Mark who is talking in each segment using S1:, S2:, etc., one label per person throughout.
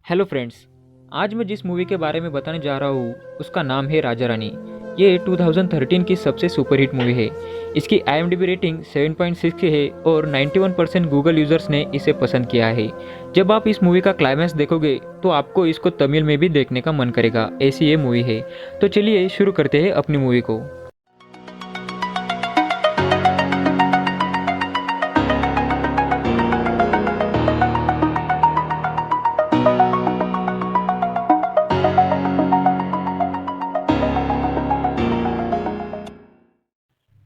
S1: Hello friends. आज मैं जिस मूवी के बारे में बताने जा रहा हूँ उसका नाम है राजा रानी। ये 2013 की सबसे सुपरहिट मूवी है। इसकी IMDb रेटिंग 7.6 है और 91% गूगल यूज़र्स ने इसे पसंद किया है। जब आप इस मूवी का क्लाइमैक्स देखोगे तो आपको इसको तमिल में भी देखने का मन करेगा, ऐसी ये मूवी है। तो चलिए शुरू करते हैं अपनी मूवी को।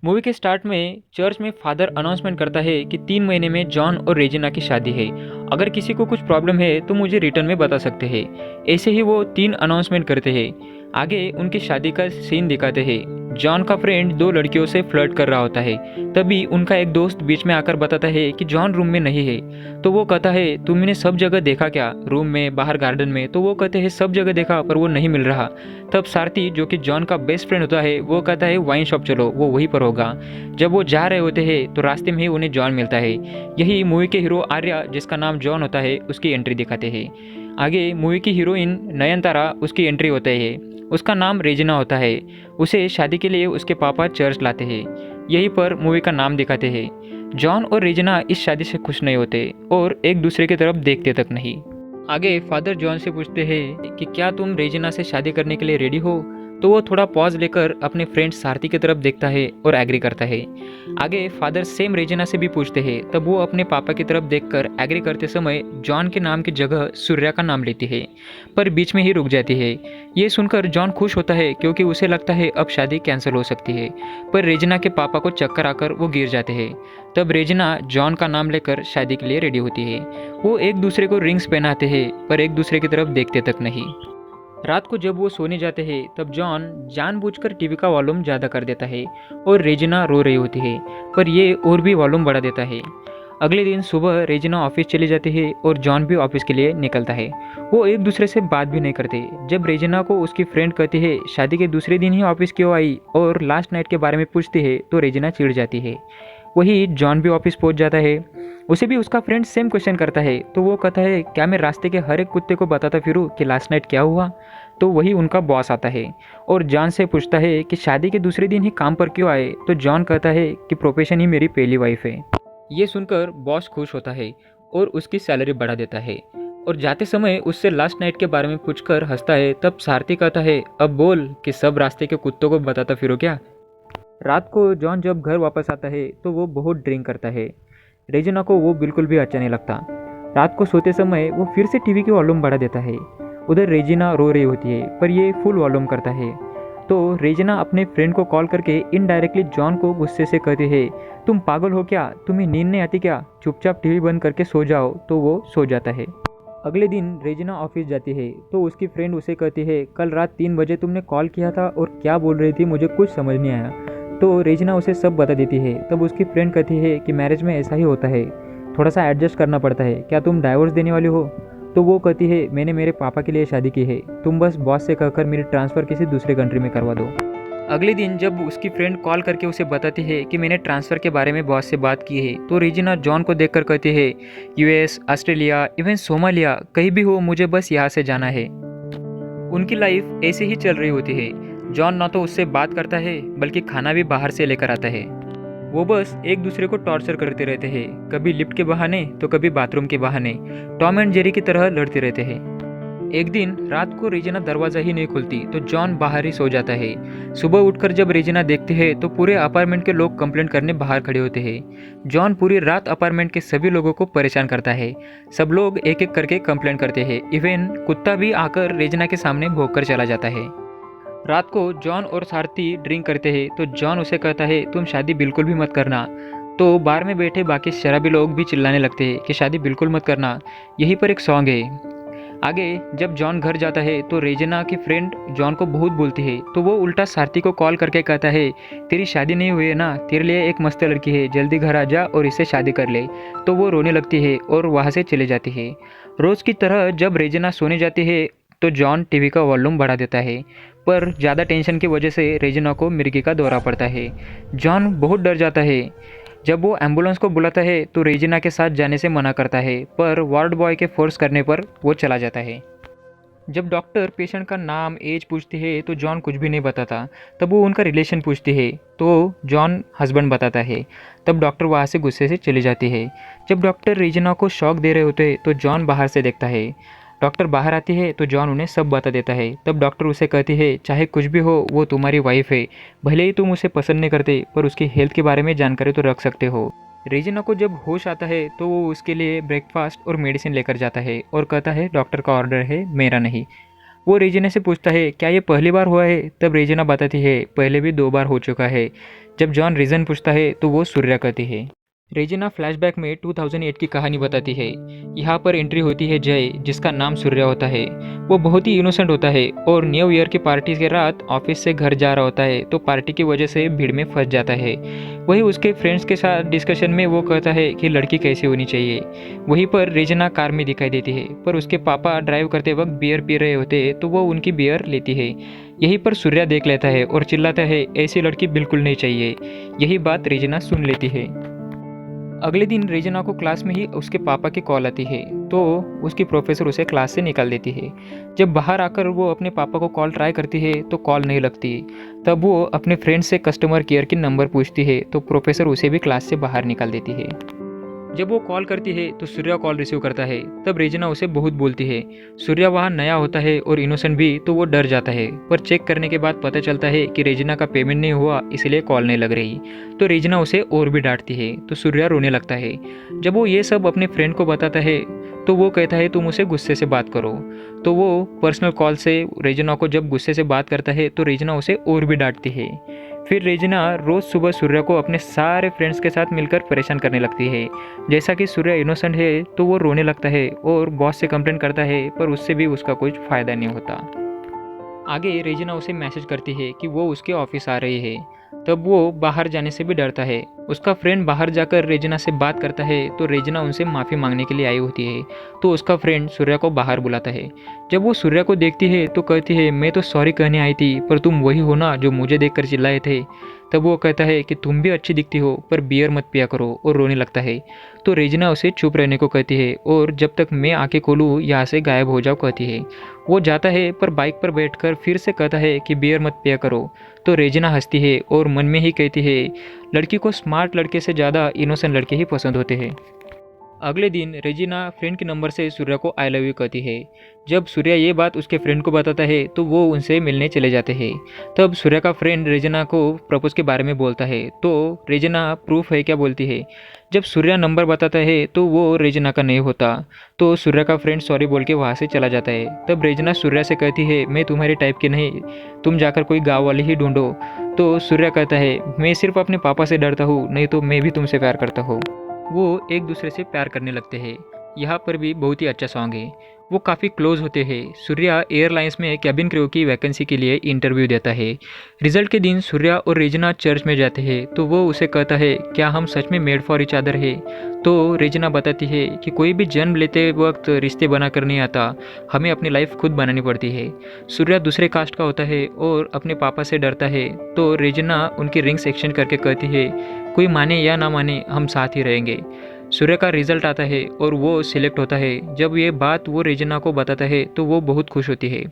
S1: मूवी के स्टार्ट में चर्च में फादर अनाउंसमेंट करता है कि 3 महीने में जॉन और रेजिना की शादी है। अगर किसी को कुछ प्रॉब्लम है तो मुझे रिटर्न में बता सकते हैं। ऐसे ही वो 3 अनाउंसमेंट करते हैं। आगे उनकी शादी का सीन दिखाते हैं। जॉन का फ्रेंड 2 लड़कियों से फ्लर्ट कर रहा होता है। तभी उनका एक दोस्त बीच में आकर बताता है कि जॉन रूम में नहीं है। तो वो कहता है तुमने सब जगह देखा क्या, रूम में, बाहर गार्डन में? तो वो कहते हैं सब जगह देखा पर वो नहीं मिल रहा। तब सारथी जो कि जॉन का बेस्ट फ्रेंड होता है वो कहता है वाइन शॉप चलो, वो वहीं पर होगा। जब वो जा रहे होते हैं तो रास्ते में ही उन्हें जॉन मिलता है। यही मूवी के हीरो आर्या, जिसका नाम जॉन होता है, उसकी एंट्री दिखाते हैं। आगे मूवी की हीरोइन नयनतारा, उसकी एंट्री होता है। उसका नाम रेजिना होता है। उसे शादी के लिए उसके पापा चर्च लाते हैं। यहीं पर मूवी का नाम दिखाते हैं। जॉन और रेजिना इस शादी से खुश नहीं होते और एक दूसरे की तरफ देखते तक नहीं। आगे फादर जॉन से पूछते हैं कि क्या तुम रेजिना से शादी करने के लिए रेडी हो? तो वो थोड़ा पॉज लेकर अपने फ्रेंड सारथी की तरफ देखता है और एग्री करता है। आगे फादर सेम रेजिना से भी पूछते हैं, तब वो अपने पापा की तरफ देखकर एग्री करते समय जॉन के नाम की जगह सूर्या का नाम लेती है, पर बीच में ही रुक जाती है। ये सुनकर जॉन खुश होता है क्योंकि उसे लगता है अब शादी कैंसिल हो सकती है, पर रेजिना के पापा को चक्कर आकर वो गिर जाते हैं। तब रेजिना जॉन का नाम लेकर शादी के लिए रेडी होती है। वो एक दूसरे को रिंग्स पहनाते हैं पर एक दूसरे की तरफ देखते तक नहीं। रात को जब वो सोने जाते हैं तब जॉन जानबूझकर टीवी का वॉल्यूम ज़्यादा कर देता है और रेजिना रो रही होती है, पर ये और भी वॉल्यूम बढ़ा देता है। अगले दिन सुबह रेजिना ऑफिस चली जाती है और जॉन भी ऑफिस के लिए निकलता है। वो एक दूसरे से बात भी नहीं करते। जब रेजिना को उसकी फ्रेंड कहती है शादी के दूसरे दिन ही ऑफिस क्यों आई और लास्ट नाइट के बारे में पूछती है तो रेजिना चिढ़ जाती है। वही जॉन भी ऑफिस पहुंच जाता है। उसे भी उसका फ्रेंड सेम क्वेश्चन करता है तो वो कहता है क्या मैं रास्ते के हर एक कुत्ते को बताता फिरूँ कि लास्ट नाइट क्या हुआ? तो वही उनका बॉस आता है और जॉन से पूछता है कि शादी के दूसरे दिन ही काम पर क्यों आए? तो जॉन कहता है कि प्रोफेशन ही मेरी पहली वाइफ है। ये सुनकर बॉस खुश होता है और उसकी सैलरी बढ़ा देता है और जाते समय उससे लास्ट नाइट के बारे में पूछकर हंसता है। तब सारथी कहता है अब बोल कि सब रास्ते के कुत्तों को बताता फिरो क्या? रात को जॉन जब घर वापस आता है तो वो बहुत ड्रिंक करता है। रेजिना को वो बिल्कुल भी अच्छा नहीं लगता। रात को सोते समय वो फिर से टीवी की वॉल्यूम बढ़ा देता है। उधर रेजिना रो रही होती है पर ये फुल वॉल्यूम करता है। तो रेजिना अपने फ्रेंड को कॉल करके इनडायरेक्टली जॉन को गुस्से से कहती है तुम पागल हो क्या, तुम्हें नींद नहीं आती क्या, चुपचाप टीवी बंद करके सो जाओ। तो वो सो जाता है। अगले दिन रेजिना ऑफिस जाती है तो उसकी फ्रेंड उसे कहती है कल रात 3 बजे तुमने कॉल किया था और क्या बोल रही थी मुझे कुछ समझ नहीं आया। तो रेजिना उसे सब बता देती है। तब उसकी फ्रेंड कहती है कि मैरिज में ऐसा ही होता है, थोड़ा सा एडजस्ट करना पड़ता है, क्या तुम डाइवोर्स देने वाली हो? तो वो कहती है मैंने मेरे पापा के लिए शादी की है, तुम बस बॉस से कहकर मेरी ट्रांसफ़र किसी दूसरे कंट्री में करवा दो। अगले दिन जब उसकी फ्रेंड कॉल करके उसे बताती है कि मैंने ट्रांसफ़र के बारे में बॉस से बात की है तो रेजिना जॉन को देखकर कहती है US, ऑस्ट्रेलिया, इवन सोमालिया, कहीं भी हो मुझे बस यहाँ से जाना है। उनकी लाइफ ऐसे ही चल रही होती है। जॉन ना तो उससे बात करता है बल्कि खाना भी बाहर से लेकर आता है। वो बस एक दूसरे को टॉर्चर करते रहते हैं, कभी लिफ्ट के बहाने तो कभी बाथरूम के बहाने। टॉम एंड जेरी की तरह लड़ते रहते हैं। एक दिन रात को रेजिना दरवाज़ा ही नहीं खुलती तो जॉन बाहर ही सो जाता है। सुबह उठकर जब रेजिना देखती है तो पूरे अपार्टमेंट के लोग कंप्लेंट करने बाहर खड़े होते हैं। जॉन पूरी रात अपार्टमेंट के सभी लोगों को परेशान करता है। सब लोग एक एक करके कंप्लेंट करते हैं। इवन कुत्ता भी आकर रेजिना के सामने भौंक कर चला जाता है। रात को जॉन और सारथी ड्रिंक करते हैं तो जॉन उसे कहता है तुम शादी बिल्कुल भी मत करना। तो बार में बैठे बाकी शराबी लोग भी चिल्लाने लगते हैं कि शादी बिल्कुल मत करना, यहीं पर एक सॉन्ग है। आगे जब जॉन घर जाता है तो रेजिना की फ्रेंड जॉन को बहुत बोलती है तो वो उल्टा सारथी को कॉल करके कहता है तेरी शादी नहीं हुई है ना, तेरे लिए एक मस्त लड़की है, जल्दी घर आ जा और इससे शादी कर ले। तो वो रोने लगती है और वहाँ से चले जाती है। रोज़ की तरह जब रेजिना सोने जाती है तो जॉन टीवी का वॉल्यूम बढ़ा देता है, पर ज़्यादा टेंशन की वजह से रेजिना को मिर्गी का दौरा पड़ता है। जॉन बहुत डर जाता है। जब वो एम्बुलेंस को बुलाता है तो रेजिना के साथ जाने से मना करता है, पर वार्ड बॉय के फोर्स करने पर वो चला जाता है। जब डॉक्टर पेशेंट का नाम एज पूछती है तो जॉन कुछ भी नहीं बताता। तब वो उनका रिलेशन पूछती है तो जॉन हस्बैंड बताता है। तब डॉक्टर वहाँ से गुस्से से चली जाती है। जब डॉक्टर रेजिना को शॉक दे रहे होते तो जॉन बाहर से देखता है। डॉक्टर बाहर आती है तो जॉन उन्हें सब बता देता है। तब डॉक्टर उसे कहती है चाहे कुछ भी हो वो तुम्हारी वाइफ है, भले ही तुम उसे पसंद नहीं करते पर उसकी हेल्थ के बारे में जानकारी तो रख सकते हो। रेजिना को जब होश आता है तो वो उसके लिए ब्रेकफास्ट और मेडिसिन लेकर जाता है और कहता है डॉक्टर का ऑर्डर है, मेरा नहीं। वो रेजिना से पूछता है क्या ये पहली बार हुआ है? तब रेजिना बताती है पहले भी 2 बार हो चुका है। जब जॉन रीज़न पूछता है तो वो सूर्या कहती है। रेजिना फ्लैशबैक में 2008 की कहानी बताती है। यहाँ पर एंट्री होती है जय, जिसका नाम सूर्या होता है। वो बहुत ही इनोसेंट होता है और न्यू ईयर की पार्टी के रात ऑफिस से घर जा रहा होता है तो पार्टी की वजह से भीड़ में फंस जाता है। वही उसके फ्रेंड्स के साथ डिस्कशन में वो कहता है कि लड़की कैसी होनी चाहिए। वहीं पर रेजिना कार में दिखाई देती है पर उसके पापा ड्राइव करते वक्त बियर पी रहे होते तो वो उनकी बियर लेती है। यहीं पर सूर्या देख लेता है और चिल्लाता है ऐसी लड़की बिल्कुल नहीं चाहिए। यही बात रेजिना सुन लेती है। अगले दिन रेजिना को क्लास में ही उसके पापा की कॉल आती है तो उसकी प्रोफेसर उसे क्लास से निकाल देती है। जब बाहर आकर वो अपने पापा को कॉल ट्राई करती है तो कॉल नहीं लगती। तब वो अपने फ्रेंड से कस्टमर केयर की नंबर पूछती है तो प्रोफेसर उसे भी क्लास से बाहर निकाल देती है। जब वो कॉल करती है तो सूर्या कॉल रिसीव करता है। तब रेजिना उसे बहुत बोलती है। सूर्या वहाँ नया होता है और इनोसेंट भी तो वो डर जाता है पर चेक करने के बाद पता चलता है कि रेजिना का पेमेंट नहीं हुआ इसलिए कॉल नहीं लग रही। तो रेजिना उसे और भी डांटती है तो सूर्या रोने लगता है। जब वो ये सब अपने फ्रेंड को बताता है तो वो कहता है तुम उसे गुस्से से बात करो। तो वो पर्सनल कॉल से रेजिना को जब गुस्से से बात करता है तो रेजिना उसे और भी डांटती है। फिर रेजिना रोज़ सुबह सूर्या को अपने सारे फ्रेंड्स के साथ मिलकर परेशान करने लगती है। जैसा कि सूर्या इनोसेंट है तो वो रोने लगता है और बॉस से कंप्लेंट करता है पर उससे भी उसका कुछ फ़ायदा नहीं होता। आगे रेजिना उसे मैसेज करती है कि वो उसके ऑफिस आ रही है। तब वो बाहर जाने से भी डरता है। उसका फ्रेंड बाहर जाकर रेजिना से बात करता है तो रेजिना उनसे माफ़ी मांगने के लिए आई होती है तो उसका फ्रेंड सूर्या को बाहर बुलाता है। जब वो सूर्या को देखती है तो कहती है मैं तो सॉरी कहने आई थी पर तुम वही हो ना जो मुझे देखकर चिल्लाए थे। तब वो कहता है कि तुम भी अच्छी दिखती हो पर बियर मत पिया करो और रोने लगता है। तो रेजिना उसे चुप रहने को कहती है और जब तक मैं आंखें खोलूँ यहाँ से गायब हो जाओ कहती है। वो जाता है पर बाइक पर बैठकर फिर से कहता है कि बियर मत पिया करो। तो रेजिना हंसती है और मन में ही कहती है लड़की को स्मार्ट लड़के से ज़्यादा इनोसेंट लड़के ही पसंद होते हैं। अगले दिन रेजिना फ्रेंड के नंबर से सूर्या को आई लव यू कहती है। जब सूर्या ये बात उसके फ्रेंड को बताता है तो वो उनसे मिलने चले जाते हैं। तब सूर्या का फ्रेंड रेजिना को प्रपोज के बारे में बोलता है तो रेजिना प्रूफ है क्या बोलती है। जब सूर्या नंबर बताता है तो वो रेजिना का नहीं होता तो सूर्या का फ्रेंड सॉरी बोल के वहाँ से चला जाता है। तब रेजिना सूर्या से कहती है मैं तुम्हारे टाइप की नहीं, तुम जाकर कोई गाँव वाली ही ढूंढो। तो सूर्या कहता है मैं सिर्फ अपने पापा से डरता हूँ, नहीं तो मैं भी तुमसे प्यार करता हूँ। वो एक दूसरे से प्यार करने लगते हैं। यहाँ पर भी बहुत ही अच्छा सॉन्ग है। वो काफ़ी क्लोज होते हैं। सूर्या एयरलाइंस में कैबिन क्रू की वैकेंसी के लिए इंटरव्यू देता है। रिजल्ट के दिन सूर्या और रेजिना चर्च में जाते हैं तो वो उसे कहता है क्या हम सच में मेड फॉर ईच अदर है। तो रेजिना बताती है कि कोई भी जन्म लेते वक्त रिश्ते बना कर नहीं आता, हमें अपनी लाइफ खुद बनानी पड़ती है। सूर्या दूसरे कास्ट का होता है और अपने पापा से डरता है तो रेजिना उनकी रिंग्स एक्सचेंज करके कहती है कोई माने या ना माने हम साथ ही रहेंगे। सूर्य का रिजल्ट आता है और वो सिलेक्ट होता है। जब ये बात वो रेजिना को बताता है तो वो बहुत खुश होती है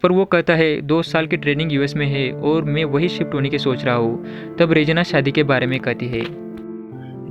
S1: पर वो कहता है 2 साल की ट्रेनिंग यूएस में है और मैं वही शिफ्ट होने की सोच रहा हूँ। तब रेजिना शादी के बारे में कहती है।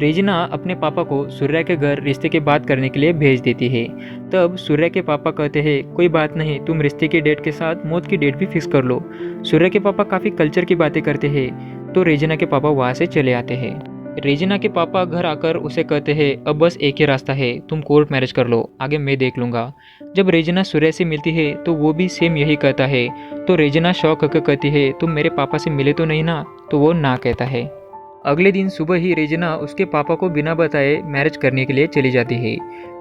S1: रेजिना अपने पापा को सूर्या के घर रिश्ते की बात करने के लिए भेज देती है। तब सूर्या के पापा कहते हैं कोई बात नहीं, तुम रिश्ते की डेट के साथ मौत की डेट भी फिक्स कर लो। सूर्या के पापा काफ़ी कल्चर की बातें करते हैं तो रेजिना के पापा वहाँ से चले आते हैं। रेजिना के पापा घर आकर उसे कहते हैं अब बस एक ही रास्ता है, तुम कोर्ट मैरिज कर लो, आगे मैं देख लूँगा। जब रेजिना सूर्या से मिलती है तो वो भी सेम यही कहता है तो रेजिना शौक होकर कहती है तुम मेरे पापा से मिले तो नहीं ना। तो वो ना कहता है। अगले दिन सुबह ही रेजिना उसके पापा को बिना बताए मैरिज करने के लिए चली जाती है।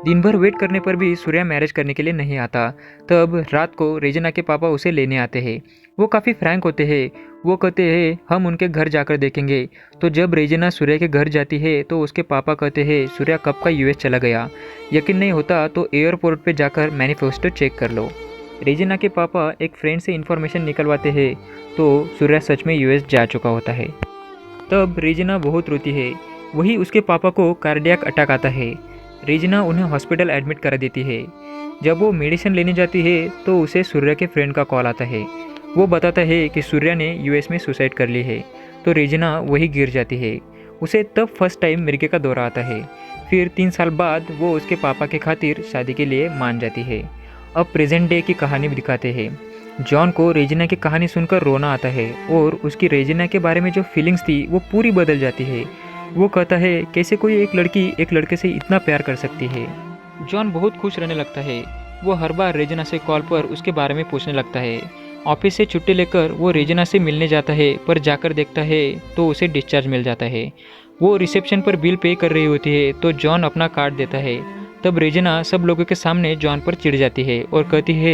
S1: दिन भर वेट करने पर भी सूर्या मैरिज करने के लिए नहीं आता। तब रात को रेजिना के पापा उसे लेने आते हैं। वो काफ़ी फ्रैंक होते हैं। वो कहते हैं हम उनके घर जाकर देखेंगे। तो जब रेजिना सूर्या के घर जाती है तो उसके पापा कहते हैं सूर्या कब का यूएस चला गया, यकीन नहीं होता तो एयरपोर्ट पे जाकर मैनिफेस्टो चेक कर लो। रेजिना के पापा एक फ्रेंड से इन्फॉर्मेशन निकलवाते हैं तो सूर्या सच में यूएस जा चुका होता है। तब रेजिना बहुत रोती है। वही उसके पापा को कार्डियक अटैक आता है। रेजिना उन्हें हॉस्पिटल एडमिट करा देती है। जब वो मेडिसिन लेने जाती है तो उसे सूर्या के फ्रेंड का कॉल आता है। वो बताता है कि सूर्या ने यूएस में सुसाइड कर ली है। तो रेजिना वही गिर जाती है। उसे तब फर्स्ट टाइम मिर्गे का दौरा आता है। फिर 3 साल बाद वो उसके पापा के खातिर शादी के लिए मान जाती है। अब प्रेजेंट डे की कहानी भी दिखाते हैं। जॉन को रेजिना की कहानी सुनकर रोना आता है और उसकी रेजिना के बारे में जो फीलिंग्स थी वो पूरी बदल जाती है। वो कहता है कैसे कोई एक लड़की एक लड़के से इतना प्यार कर सकती है। जॉन बहुत खुश रहने लगता है। वो हर बार रेजिना से कॉल पर उसके बारे में पूछने लगता है। ऑफिस से छुट्टी लेकर वो रेजिना से मिलने जाता है, पर जाकर देखता है तो उसे डिस्चार्ज मिल जाता है। वो रिसेप्शन पर बिल पे कर रही होती है तो जॉन अपना कार्ड देता है। तब रेजिना सब लोगों के सामने जॉन पर चिढ़ जाती है और कहती है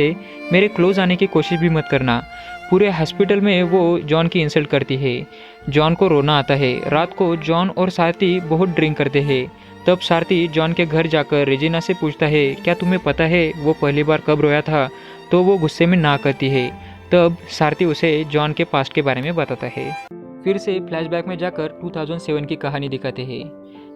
S1: मेरे क्लोज आने की कोशिश भी मत करना। पूरे हॉस्पिटल में वो जॉन की इंसल्ट करती है। जॉन को रोना आता है। रात को जॉन और सारथी बहुत ड्रिंक करते हैं। तब सारथी जॉन के घर जाकर रेजिना से पूछता है क्या तुम्हें पता है वो पहली बार कब रोया था। तो वो गुस्से में ना कहती है। तब सारथी उसे जॉन के पास्ट के बारे में बताता है। फिर से फ्लैशबैक में जाकर 2007 की कहानी दिखाते हैं।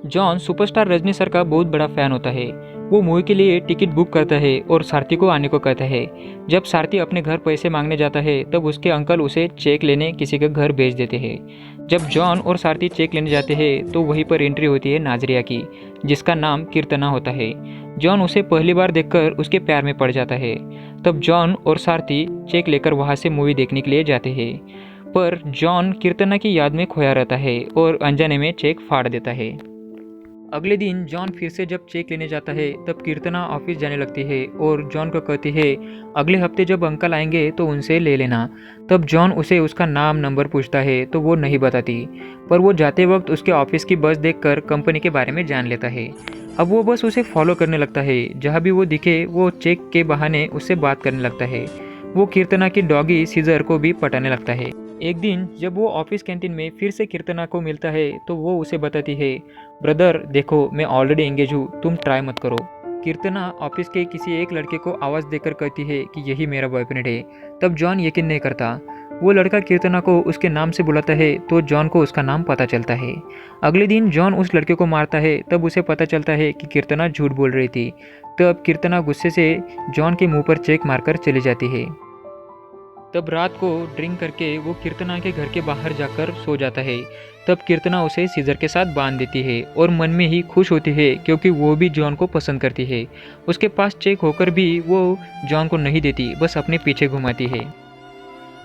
S1: जॉन सुपरस्टार रजनी सर का बहुत बड़ा फैन होता है। वो मूवी के लिए टिकट बुक करता है और सारथी को आने को कहता है। जब सारथी अपने घर पैसे मांगने जाता है तब उसके अंकल उसे चेक लेने किसी के घर भेज देते हैं। जब जॉन और सारथी चेक लेने जाते हैं तो वहीं पर एंट्री होती है नाजरिया की, जिसका नाम कीर्तना होता है। जॉन उसे पहली बार देखकर उसके प्यार में पड़ जाता है। तब जॉन और सारथी चेक लेकर वहाँ से मूवी देखने के लिए जाते हैं, पर जॉन कीर्तना की याद में खोया रहता है और अनजाने में चेक फाड़ देता है। अगले दिन जॉन फिर से जब चेक लेने जाता है तब कीर्तना ऑफिस जाने लगती है और जॉन को कहती है अगले हफ्ते जब अंकल आएंगे तो उनसे ले लेना। तब जॉन उसे उसका नाम नंबर पूछता है तो वो नहीं बताती, पर वो जाते वक्त उसके ऑफिस की बस देखकर कंपनी के बारे में जान लेता है। अब वो बस उसे फॉलो करने लगता है। जहाँ भी वो दिखे वो चेक के बहाने उससे बात करने लगता है। वो कीर्तना की डॉगी सीजर को भी पटाने लगता है। एक दिन जब वो ऑफिस कैंटीन में फिर से कीर्तना को मिलता है तो वो उसे बताती है ब्रदर देखो मैं ऑलरेडी एंगेज हूँ, तुम ट्राई मत करो। कीर्तना ऑफिस के किसी एक लड़के को आवाज़ देकर कहती है कि यही मेरा बॉयफ्रेंड है। तब जॉन यकीन नहीं करता। वो लड़का कीर्तना को उसके नाम से बुलाता है तो जॉन को उसका नाम पता चलता है। अगले दिन जॉन उस लड़के को मारता है। तब उसे पता चलता है कि कीर्तना झूठ बोल रही थी। तब कीर्तना गुस्से से जॉन के मुंह पर चेक मारकर चली जाती है। तब रात को ड्रिंक करके वो कीर्तना के घर के बाहर जाकर सो जाता है। तब कीर्तना उसे सीजर के साथ बांध देती है और मन में ही खुश होती है क्योंकि वो भी जॉन को पसंद करती है। उसके पास चेक होकर भी वो जॉन को नहीं देती, बस अपने पीछे घुमाती है।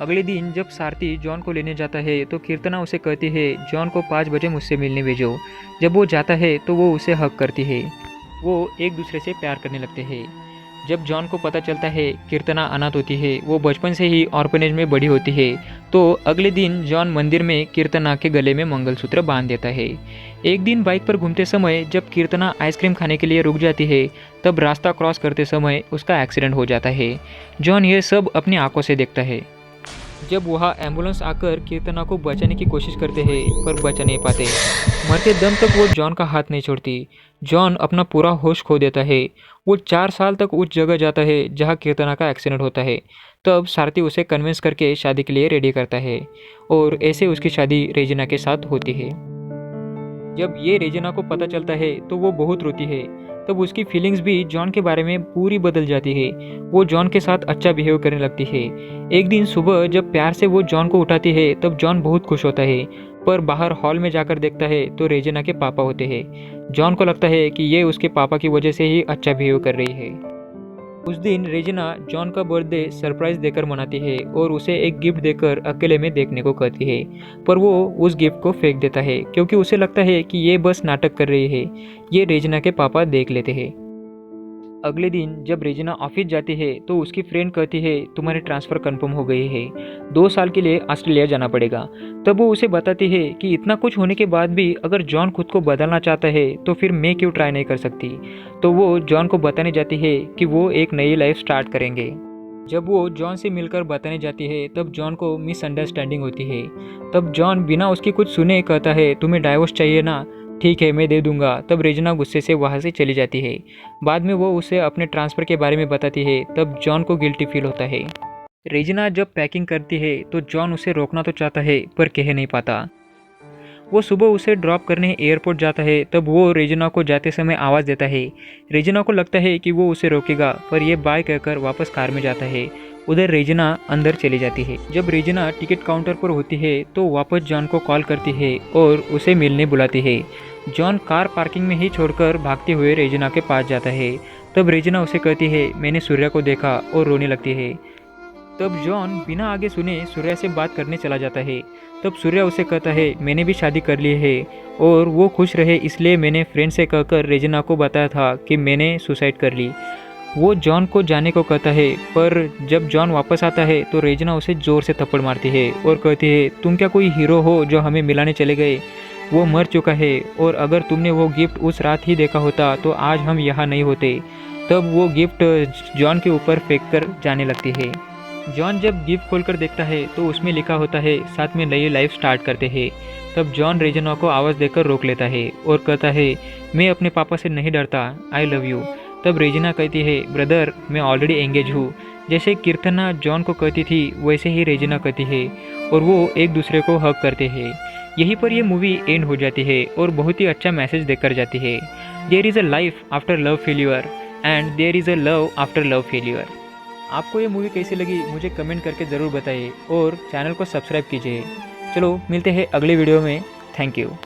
S1: अगले दिन जब सारथी जॉन को लेने जाता है तो कीर्तना उसे कहती है जॉन को 5 बजे मुझसे मिलने भेजो। जब वो जाता है तो वो उसे हक करती है। वो एक दूसरे से प्यार करने लगते हैं। जब जॉन को पता चलता है कीर्तना अनाथ होती है, वो बचपन से ही ऑर्फनेज में बड़ी होती है, तो अगले दिन जॉन मंदिर में कीर्तना के गले में मंगलसूत्र बांध देता है। एक दिन बाइक पर घूमते समय जब कीर्तना आइसक्रीम खाने के लिए रुक जाती है तब रास्ता क्रॉस करते समय उसका एक्सीडेंट हो जाता है। जॉन ये सब अपनी आंखों से देखता है। जब वहाँ एम्बुलेंस आकर कीर्तना को बचाने की कोशिश करते हैं पर बचा नहीं पाते। मरते दम तक वो जॉन का हाथ नहीं छोड़ती। जॉन अपना पूरा होश खो देता है। वो 4 साल तक उस जगह जाता है जहाँ कीर्तना का एक्सीडेंट होता है। तब सारथी उसे कन्विंस करके शादी के लिए रेडी करता है और ऐसे उसकी शादी रेजिना के साथ होती है। जब ये रेजिना को पता चलता है तो वो बहुत रोती है। तब उसकी फीलिंग्स भी जॉन के बारे में पूरी बदल जाती है। वो जॉन के साथ अच्छा बिहेव करने लगती है। एक दिन सुबह जब प्यार से वो जॉन को उठाती है तब जॉन बहुत खुश होता है, पर बाहर हॉल में जाकर देखता है तो रेजिना के पापा होते हैं। जॉन को लगता है कि ये उसके पापा की वजह से ही अच्छा बिहेव कर रही है। उस दिन रेजिना जॉन का बर्थडे सरप्राइज देकर मनाती है और उसे एक गिफ्ट देकर अकेले में देखने को कहती है, पर वो उस गिफ्ट को फेंक देता है क्योंकि उसे लगता है कि ये बस नाटक कर रही है। ये रेजिना के पापा देख लेते हैं। अगले दिन जब रेजिना ऑफिस जाती है तो उसकी फ्रेंड कहती है तुम्हारी ट्रांसफ़र कंफर्म हो गई है, 2 साल के लिए ऑस्ट्रेलिया जाना पड़ेगा। तब वो उसे बताती है कि इतना कुछ होने के बाद भी अगर जॉन खुद को बदलना चाहता है तो फिर मैं क्यों ट्राई नहीं कर सकती। तो वो जॉन को बताने जाती है कि वो एक नई लाइफ स्टार्ट करेंगे। जब वो जॉन से मिलकर बताने जाती है तब जॉन को मिसअंडरस्टैंडिंग होती है। तब जॉन बिना उसकी कुछ सुने कहता है तुम्हें डाइवोर्स चाहिए ना, ठीक है मैं दे दूंगा। तब रेजिना गुस्से से वहाँ से चली जाती है। बाद में वो उसे अपने ट्रांसफ़र के बारे में बताती है। तब जॉन को गिल्टी फील होता है। रेजिना जब पैकिंग करती है तो जॉन उसे रोकना तो चाहता है पर कह नहीं पाता। वो सुबह उसे ड्रॉप करने एयरपोर्ट जाता है, तब वो रेजिना को जाते समय आवाज़ देता है। रेजिना को लगता है कि वो उसे रोकेगा, पर ये बाय कहकर वापस कार में जाता है। उधर रेजिना अंदर चली जाती है। जब रेजिना टिकट काउंटर पर होती है तो वापस जॉन को कॉल करती है और उसे मिलने बुलाती है। जॉन कार पार्किंग में ही छोड़कर भागते हुए रेजिना के पास जाता है। तब रेजिना उसे कहती है, मैंने सूर्या को देखा, और रोने लगती है। तब जॉन बिना आगे सुने सूर्या से बात करने चला जाता है। तब सूर्या उसे कहता है, मैंने भी शादी कर ली है और वो खुश रहे इसलिए मैंने फ्रेंड से कहकर रेजिना को बताया था कि मैंने सुसाइड कर ली। वो जॉन को जाने को कहता है, पर जब जॉन वापस आता है तो रेजिना उसे ज़ोर से थप्पड़ मारती है और कहती है, तुम क्या कोई हीरो हो जो हमें मिलाने चले गए? वो मर चुका है, और अगर तुमने वो गिफ्ट उस रात ही देखा होता तो आज हम यहाँ नहीं होते। तब वो गिफ्ट जॉन के ऊपर फेंक कर जाने लगती है। जॉन जब गिफ्ट खोलकर देखता है तो उसमें लिखा होता है, साथ में नई लाइफ स्टार्ट करते हैं। तब जॉन रेजिना को आवाज़ देकर रोक लेता है और कहता है, मैं अपने पापा से नहीं डरता, आई लव यू। तब रेजिना कहती है, ब्रदर मैं ऑलरेडी एंगेज हूँ। जैसे कीर्तना जॉन को कहती थी वैसे ही रेजिना कहती है, और वो एक दूसरे को हग करते हैं। यहीं पर ये मूवी एंड हो जाती है और बहुत ही अच्छा मैसेज देकर जाती है। There is a life after love failure and there is a love after love failure. आपको ये मूवी कैसी लगी मुझे कमेंट करके ज़रूर बताइए और चैनल को सब्सक्राइब कीजिए। चलो मिलते हैं अगले वीडियो में। Thank you.